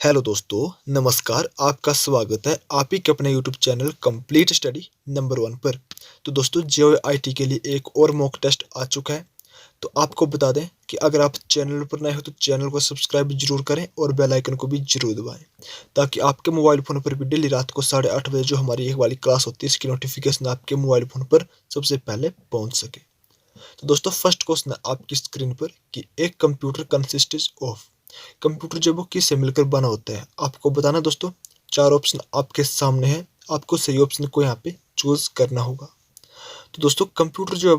Hello दोस्तों, नमस्कार। आपका स्वागत है आप ही के अपने YouTube channel complete study number 1 पर। तो दोस्तों जेईई के लिए एक और मॉक टेस्ट आ चुका है। तो आपको बता दें कि अगर आप चैनल पर नए हो तो चैनल को सब्सक्राइब जरूर करें और बेल आइकन को भी जरूर दबाएं, ताकि आपके मोबाइल फ़ोन पर भी डेली रात को 8:30 बजे जो हमारी एक वाली क्लास होती है इसकी नोटिफिकेशन आपके मोबाइल फ़ोन पर सबसे पहले पहुँच सके। तो दोस्तों फर्स्ट क्वेश्चन है आपकी स्क्रीन पर कि एक कंप्यूटर कंसिस्ट्स ऑफ। कंप्यूटर जो वो किससे मिलकर बना होता है आपको बताना दोस्तों। 4 ऑप्शन आपके सामने है, आपको सही ऑप्शन को यहाँ पे चूज करना होगा। तो दोस्तों कंप्यूटर जो है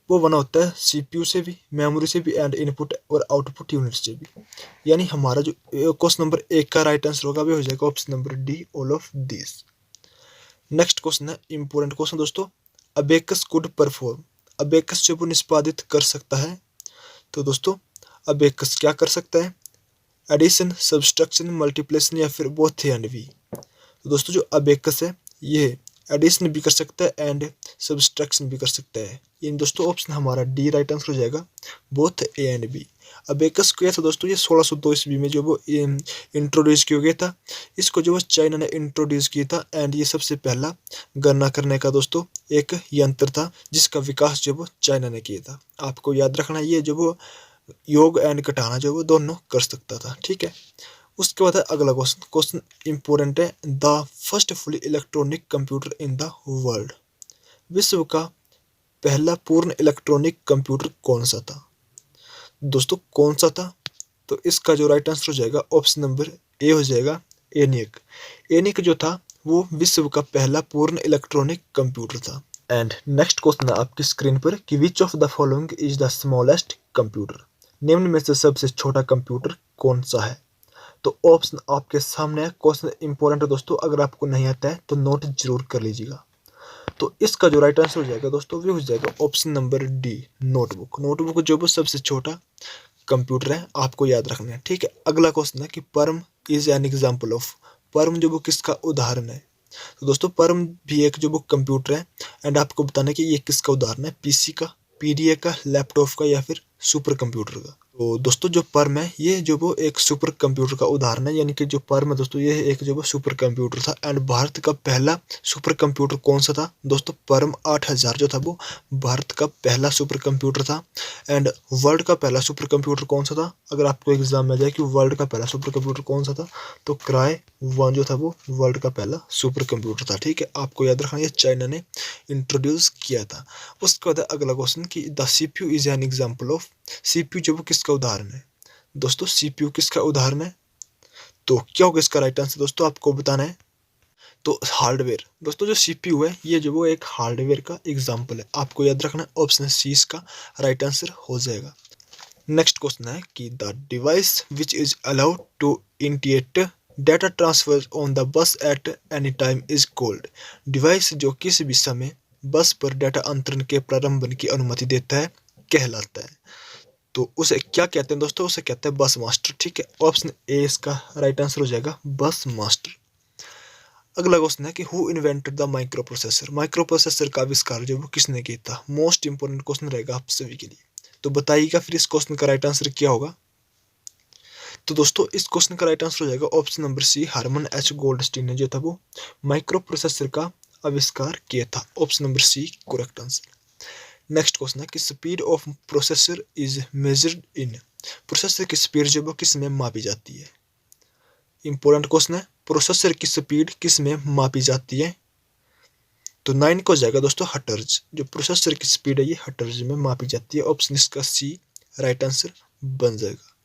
वो बना होता है सीपीयू से भी, मेमोरी से भी एंड इनपुट और आउटपुट यूनिट से भी। यानी हमारा जो क्वेश्चन नंबर 1 का राइट आंसर होगा वो हो जाएगा option number D, all of this. Next question है इंपॉर्टेंट क्वेश्चन दोस्तों। Abacus could perform. अबेकस जो वो निष्पादित कर सकता है। तो दोस्तों अबेकस क्या कर सकता है? एडिशन, सब्सट्रैक्शन, मल्टीप्लिकेशन या फिर बोथ ए एंड बी। तो दोस्तों जो अबेकस है ये एडिशन भी कर सकता है एंड सब्सट्रैक्शन भी कर सकता है। इन दोस्तों ऑप्शन हमारा डी राइट आंसर हो जाएगा, both A and B. Abacus क्या था दोस्तों? ये 1602 ईस्वी में जो वो इंट्रोड्यूस किया गया था। इसको जो वो चाइना ने इंट्रोड्यूस किया था एंड ये सबसे पहला गणना करने का दोस्तों एक यंत्र था जिसका विकास जो वो चाइना ने किया था। आपको याद रखना ये जो वो योग एंड घटाना जो वो दोनों कर सकता था, ठीक है। उसके बाद है अगला क्वेश्चन। क्वेश्चन इंपॉर्टेंट है। The first fully electronic computer in the world. विश्व का पहला पूर्ण इलेक्ट्रॉनिक कंप्यूटर कौन सा था? दोस्तों कौन सा था? तो इसका जो राइट आंसर हो जाएगा ऑप्शन नंबर ए हो जाएगा, एनिक। एनिक जो था वो विश्व का पहला पूर्ण इलेक्ट्रॉनिक कंप्यूटर था। एंड नेक्स्ट क्वेश्चन है आपकी स्क्रीन पर कि which of the following is the smallest computer. निम्न में से सबसे छोटा कंप्यूटर कौन सा है? तो ऑप्शन आपके सामने है। क्वेश्चन इंपॉर्टेंट है दोस्तों, अगर आपको नहीं आता है तो नोट जरूर कर लीजिएगा। तो इसका जो राइट आंसर हो जाएगा दोस्तों वो हो जाएगा option number D, notebook. Notebook जो वो सबसे छोटा कंप्यूटर है, आपको याद रखना है, ठीक है। अगला क्वेश्चन है कि परम इज एन एग्जाम्पल ऑफ। परम जो वो किसका उदाहरण है? तो दोस्तों परम भी एक जो वो कंप्यूटर है एंड आपको बताना है कि ये किसका उदाहरण है, पीसी का, पीडीए का, लैपटॉप का या फिर सुपर कंप्यूटर का। तो दोस्तों जो परम है ये जो वो एक सुपर कंप्यूटर का उदाहरण है। यानी कि जो परम है दोस्तों ये एक जो वो सुपर कंप्यूटर था। एंड भारत का पहला सुपर कंप्यूटर कौन सा था? दोस्तों परम 8000 जो था वो भारत का पहला सुपर कंप्यूटर था। एंड वर्ल्ड का पहला सुपर कंप्यूटर कौन सा था? अगर आपको एग्जाम में आ जाए कि वर्ल्ड का पहला सुपर कंप्यूटर कौन सा था, तो क्राई 1 जो था वो वर्ल्ड का पहला सुपर कंप्यूटर था, ठीक है। आपको याद रखना ये चाइना ने इंट्रोड्यूस किया था। उसके बाद अगला क्वेश्चन कि the CPU is an example of. CPU जो वो किसका उदाहरण है? दोस्तों सीपीयू किसका उदाहरण है? तो क्या होगा इसका राइट आंसर दोस्तों आपको बताना है। तो हार्डवेयर। दोस्तों जो सीपीयू है ये जो वो एक हार्डवेयर का एग्जाम्पल है। आपको याद रखना है ऑप्शन सी इसका राइट आंसर हो जाएगा। नेक्स्ट क्वेश्चन है कि the device which is allowed to initiate data transfer on the bus at any time is called. Device जो किसी भी समय बस पर डाटा अंतरण के प्रारंभन की अनुमति देता है कहलाता है। तो उसे क्या कहते हैं दोस्तों? उसे कहते हैं बस मास्टर, ठीक है। ऑप्शन ए इसका राइट आंसर हो जाएगा, बस मास्टर। अगला क्वेश्चन है कि who invented the micro processor. Micro processor का आविष्कार जो वो किसने किया था? मोस्ट इंपोर्टेंट क्वेश्चन रहेगा आप सभी के लिए। तो बताइएगा फिर इस क्वेश्चन का राइट आंसर क्या होगा। तो दोस्तों इस क्वेश्चन का राइट आंसर हो जाएगा option number C, Herman H Goldstine ने जो था वो माइक्रो प्रोसेसर का आविष्कार किया था। Option number C correct answer. Next question है कि speed of processor is measured in. Processor की स्पीड जो वो किस में मापी जाती है? इंपॉर्टेंट क्वेश्चन है, प्रोसेसर की स्पीड किस में मापी जाती है? तो 9 को जाएगा दोस्तों हर्ट्ज। जो प्रोसेसर की स्पीड है ये हर्ट्ज में मापी जाती है। ऑप्शन इसका सी राइट आंसर बन जाएगा।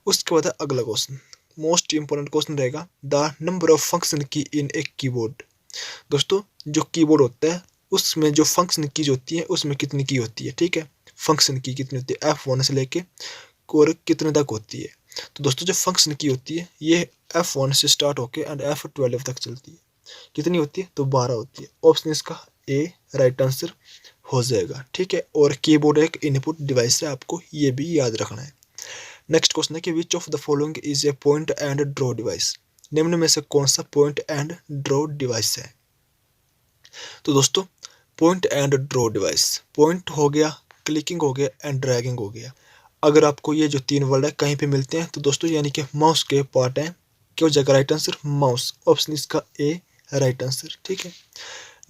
उसके बाद है अगला क्वेश्चन, मोस्ट इंपोर्टेंट क्वेश्चन रहेगा, द नंबर ऑफ फंक्शन की इन ए कीबोर्ड। दोस्तों जो कीबोर्ड होता है उसमें जो फंक्शन कीज होती है उसमें कितनी की होती है, ठीक है। फंक्शन की कितनी होती है? F1 से लेके और कितने तक होती है? तो दोस्तों जो फंक्शन की होती है ये F1 से स्टार्ट होके एंड F12 तक चलती है। कितनी होती है? तो 12 होती है। ऑप्शन इसका ए राइट आंसर हो जाएगा, ठीक है। और कीबोर्ड एक इनपुट डिवाइस है, आपको ये भी याद रखना है। नेक्स्ट क्वेश्चन है कि which of the following is a point and draw device. निम्न में से कौन सा पॉइंट एंड ड्रॉ डिवाइस है? तो दोस्तों point and draw device, point हो गया, क्लिकिंग हो गया एंड ड्रैगिंग हो गया। अगर आपको ये जो 3 वर्ड है कहीं पे मिलते हैं तो दोस्तों यानी कि माउस के पार्ट हैं। क्या हो जाएगा राइट आंसर? माउस। ऑप्शन इसका ए राइट आंसर। ठीक है।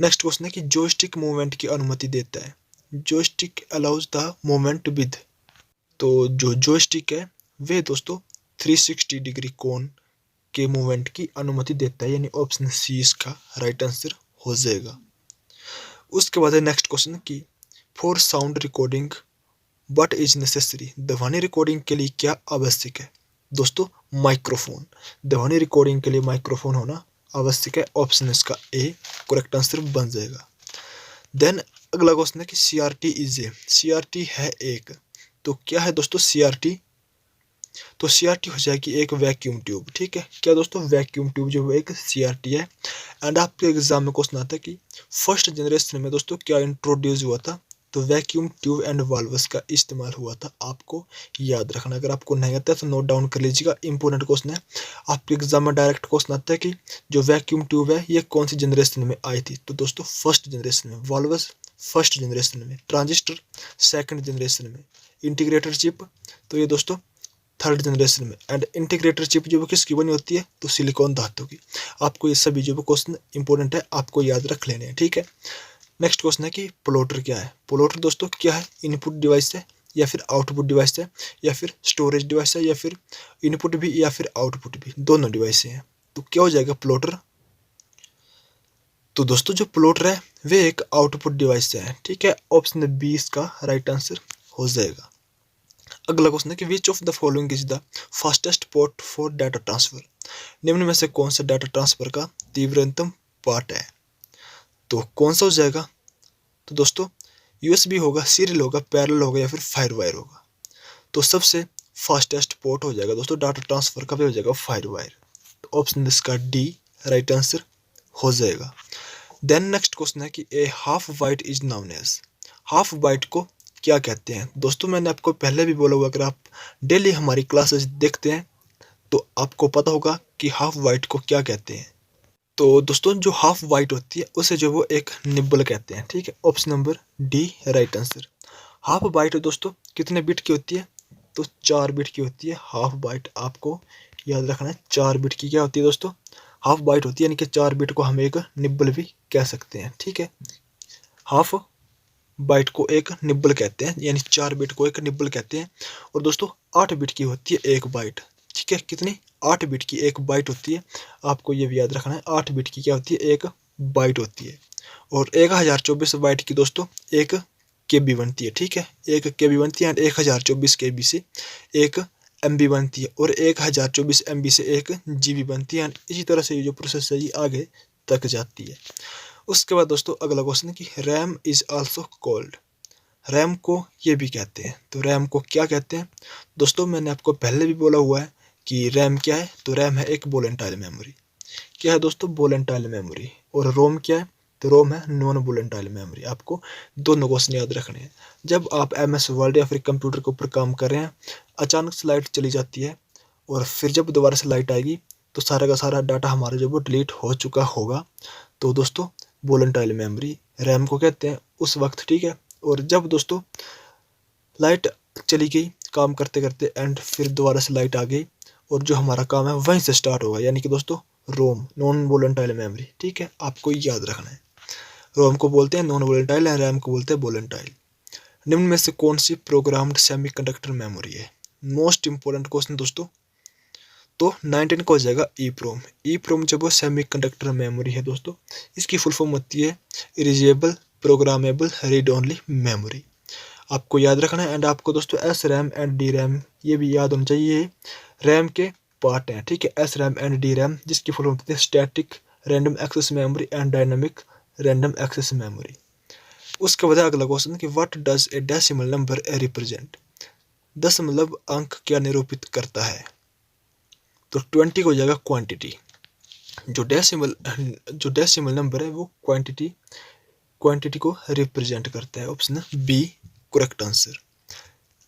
नेक्स्ट क्वेश्चन है कि जॉयस्टिक मूवमेंट की अनुमति देता है। Joystick allows the movement with. तो जो जॉयस्टिक है वे दोस्तों 360 डिग्री कोण के मूवमेंट की अनुमति देता है, यानी ऑप्शन सी इसका राइट आंसर हो जाएगा। उसके बाद है नेक्स्ट क्वेश्चन कि for sound recording what is necessary. ध्वनि रिकॉर्डिंग के लिए क्या आवश्यक है? दोस्तों माइक्रोफोन। ध्वनि रिकॉर्डिंग के लिए माइक्रोफोन होना आवश्यक है। ऑप्शन इसका ए करेक्ट आंसर बन जाएगा। देन अगला क्वेश्चन है कि सीआरटी इज ए। सीआरटी है एक, तो क्या है दोस्तों सीआरटी? तो सीआरटी हो जाएगी एक वैक्यूम ट्यूब। ठीक है। क्या दोस्तों? वैक्यूम ट्यूब जो एक सीआरटी है। एंड आपके एग्जाम में क्वेश्चन आता है कि फर्स्ट जनरेशन में दोस्तों क्या इंट्रोड्यूस हुआ था? तो वैक्यूम ट्यूब एंड वाल्वस का इस्तेमाल हुआ था। आपको याद रखना, अगर आपको नहीं आता है तो नोट डाउन कर लीजिएगा, इंपॉर्टेंट क्वेश्चन है। आपके एग्जाम में डायरेक्ट क्वेश्चन आता है कि जो वैक्यूम ट्यूब है ये कौन सी जनरेशन में आई थी? तो दोस्तों फर्स्ट जनरेशन में। वाल्वस फर्स्ट जनरेशन में। ट्रांजिस्टर सेकंड जनरेशन में। इंटीग्रेटेड चिप तो ये दोस्तों थर्ड जनरेशन में। एंड इंटीग्रेटेड चिप जो किसकी बनी होती है? तो सिलिकॉन धातु की। आपको ये सभी जो क्वेश्चन इंपॉर्टेंट है आपको याद रख लेने हैं। ठीक है। नेक्स्ट क्वेश्चन है कि प्लॉटर क्या है? प्लॉटर दोस्तों क्या है? इनपुट डिवाइस है या फिर आउटपुट डिवाइस है या फिर स्टोरेज डिवाइस है या फिर इनपुट भी या फिर आउटपुट भी, दोनों डिवाइस हैं। तो क्या हो जाएगा प्लॉटर? तो दोस्तों जो प्लॉटर है वे एक आउटपुट डिवाइस है। ठीक है। ऑप्शन बी इसका राइट आंसर हो जाएगा। अगला क्वेश्चन है कि which of the following is the fastest port for data transfer. निम्न में से कौन सा डाटा ट्रांसफर का तीव्रतम पार्ट है? तो कौन सा हो जाएगा? तो दोस्तों यूएसबी होगा, सीरियल होगा, पैरेलल होगा या फिर फायर वायर होगा। तो सबसे फास्टेस्ट पोर्ट हो जाएगा दोस्तों डाटा ट्रांसफर का भी हो जाएगा फायर वायर। तो ऑप्शन इसका डी राइट आंसर हो जाएगा। देन नेक्स्ट क्वेश्चन है कि a half byte is known as. Half byte को क्या कहते हैं? दोस्तों मैंने आपको पहले भी बोला हुआ, अगर आप डेली हमारी क्लासेस देखते हैं तो आपको पता होगा कि हाफ बाइट को क्या कहते हैं। तो दोस्तों जो हाफ बाइट होती है उसे जो वो एक निब्बल कहते हैं। ठीक है। Option number D right answer. Half byte दोस्तों कितने बिट की होती है? तो 4 बिट की होती है हाफ बाइट। आपको याद रखना है 4 बिट की क्या होती है दोस्तों? हाफ बाइट होती है, यानी कि 4 बिट को हम एक निब्बल भी कह सकते हैं। ठीक है। हाफ बाइट को एक निब्बल कहते हैं, यानी 4 बिट को एक निब्बल कहते हैं। और दोस्तों 8 बिट की होती है एक बाइट। ठीक है। कितनी? 8 बिट की एक बाइट होती है। आपको ये भी याद रखना है 8 बिट की क्या होती है? एक बाइट होती है। और 1024 बाइट की दोस्तों एक केबी बनती है। ठीक है। एक केबी बनती है एंड 1024 केबी से एक एमबी बनती है और 1024 एमबी से एक जीबी बनती है। एंड इसी तरह से ये जो प्रोसेस है ये आगे तक जाती है। उसके बाद दोस्तों अगला क्वेश्चन है कि RAM is also called. RAM को ये भी कहते हैं, तो रैम को क्या कहते हैं? दोस्तों मैंने आपको पहले भी बोला हुआ है कि रैम क्या है? तो रैम है एक वोलेटाइल मेमोरी। क्या है दोस्तों? Volatile memory. और रोम क्या है? तो रोम है नॉन वोलेटाइल मेमोरी। आपको दोनों क्वेश्चन याद रखने हैं। जब आप एमएस वर्ड या फिर कंप्यूटर के ऊपर काम कर रहे हैं, अचानक से लाइट चली जाती है और फिर जब दोबारा से लाइट आएगी तो सारा का सारा डाटा हमारा जो वो डिलीट हो चुका होगा। तो दोस्तों वोलेटाइल मेमोरी रैम को कहते हैं उस वक्त। ठीक है। और जब दोस्तों लाइट चली गई काम करते करते एंड फिर दोबारा से लाइट आ गई और जो हमारा काम है वहीं से स्टार्ट होगा, यानी कि दोस्तों रोम नॉन वोलेटाइल मेमोरी। ठीक है। आपको याद रखना है रोम को बोलते हैं नॉन वोलेटाइल एंड रैम को बोलते हैं वोलेटाइल। निम्न में से कौन सी प्रोग्राम्ड सेमीकंडक्टर मेमोरी है? मोस्ट इंपोर्टेंट क्वेश्चन दोस्तों। तो 19 का हो जाएगा ई प्रोम। ई प्रोम जब वो सेमीकंडक्टर मेमोरी है दोस्तों, इसकी फुल फॉर्म होती है erasable programmable read only memory. आपको याद रखना है। एंड आपको दोस्तों S RAM and D RAM ये भी याद होना चाहिए, रैम के पार्ट हैं। ठीक है। S RAM and D RAM जिसकी फुल फॉर्म होती है static random access memory and dynamic random access memory. उसके बाद अगला क्वेश्चन कि what does a decimal number represent. दशमलव अंक क्या निरूपित करता है? तो 20 को हो जाएगा क्वांटिटी। जो डेसिमल नंबर है वो क्वांटिटी को रिप्रेजेंट करता है। Option B correct answer.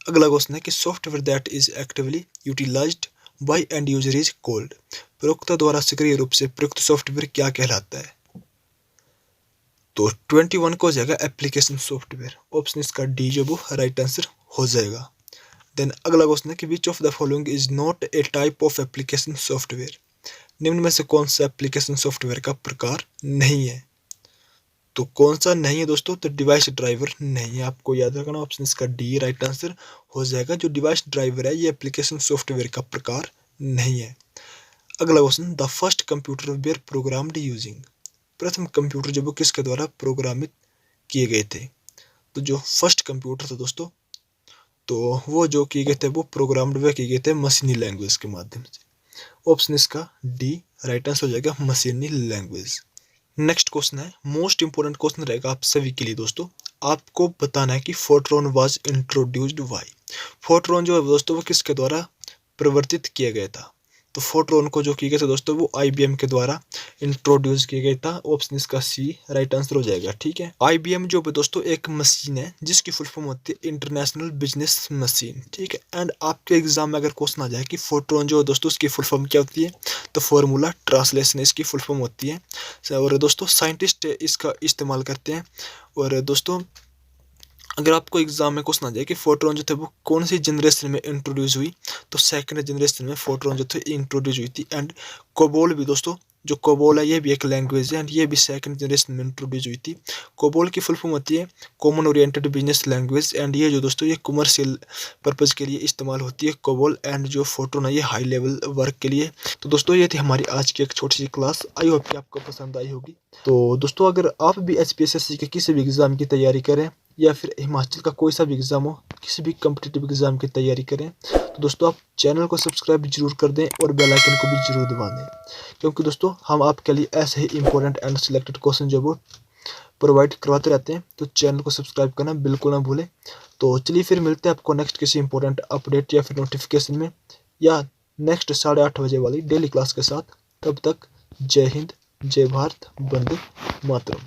अगला क्वेश्चन है कि software that is actively utilized by end user is called. प्रयोक्ता द्वारा सक्रिय रूप से प्रयुक्त सॉफ्टवेयर क्या कहलाता है? तो 21 को हो जाएगा एप्लीकेशन सॉफ्टवेयर। ऑप्शन इसका डी जो वो राइट आंसर हो जाएगा। देन अगला क्वेश्चन है कि which of the following is not a type of application software. निम्न में से कौन सा एप्लीकेशन सॉफ्टवेयर का प्रकार नहीं है। तो कौन सा नहीं है दोस्तों, तो डिवाइस ड्राइवर नहीं है। आपको याद रखना ऑप्शन इसका डी राइट आंसर हो जाएगा। जो डिवाइस ड्राइवर है ये एप्लीकेशन सॉफ्टवेयर का प्रकार नहीं है। अगला question, the first computer were programmed using. प्रथम कंप्यूटर जो वो किसके द्वारा प्रोग्रामित किए गए थे। तो जो फर्स्ट कंप्यूटर था दोस्तों, तो वो जो किए गए थे वो प्रोग्राम्ड वे किए गए थे मशीनी लैंग्वेज के माध्यम से। ऑप्शन इसका डी राइट आंसर हो जाएगा, मशीनी लैंग्वेज। नेक्स्ट क्वेश्चन है, मोस्ट इंपोर्टेंट क्वेश्चन रहेगा आप सभी के लिए दोस्तों। आपको बताना है कि Fortran was introduced why. Fortran जो है दोस्तों वो किसके द्वारा प्रवर्तित किया गया था। तो फोर्ट्रॉन को जो किया गया था दोस्तों वो IBM के द्वारा इंट्रोड्यूस किया गया था। ऑप्शन इसका सी राइट आंसर हो जाएगा। ठीक है, IBM जो है दोस्तों एक मशीन है जिसकी फुल फॉर्म होती है इंटरनेशनल बिजनेस मशीन। ठीक है, एंड आपके एग्जाम में अगर क्वेश्चन आ जाए कि फोर्ट्रॉन जो है दोस्तों उसकी फुल फॉर्म क्या होती है, तो फॉर्मूला ट्रांसलेशन इसकी फुल फॉर्म होती है। और दोस्तों साइंटिस्ट इसका इस्तेमाल करते हैं। और दोस्तों अगर आपको एग्जाम में क्वेश्चन आ जाए कि फोर्ट्रॉन जो थे वो कौन सी जनरेशन में इंट्रोड्यूस हुई, तो सेकंड जनरेशन में फोर्ट्रॉन जो थे इंट्रोड्यूस हुई थी। एंड कोबोल भी दोस्तों, जो कोबोल है ये भी एक लैंग्वेज है एंड ये भी सेकंड जनरेशन में इंट्रोड्यूस हुई थी। कोबोल की फुल फॉर्म होती है common oriented business language and ये जो दोस्तों ये कमर्शियल पर्पज़ के लिए इस्तेमाल होती है कोबोल। एंड जो फोर्ट्रॉन है ये हाई लेवल वर्क के लिए। तो दोस्तों ये थी हमारी आज की एक छोटी सी क्लास। आई होप कि आपको पसंद आई होगी। तो दोस्तों अगर आप भी HPSSC के किसी भी एग्ज़ाम की तैयारी करें या फिर हिमाचल का कोई सा भी एग्ज़ाम हो, किसी भी कम्पिटिटिव एग्ज़ाम की तैयारी करें, तो दोस्तों आप चैनल को सब्सक्राइब जरूर कर दें और बेल आइकन को भी जरूर दबा दें, क्योंकि दोस्तों हम आपके लिए ऐसे ही इंपॉर्टेंट एंड सिलेक्टेड क्वेश्चन जो वो प्रोवाइड करवाते रहते हैं। तो चैनल को सब्सक्राइब करना बिल्कुल ना भूलें। तो चलिए फिर मिलते हैं आपको नेक्स्ट किसी इंपॉर्टेंट अपडेट या फिर नोटिफिकेशन में या नेक्स्ट 8:30 बजे वाली डेली क्लास के साथ। तब तक जय हिंद, जय भारत, वंदे मातरम।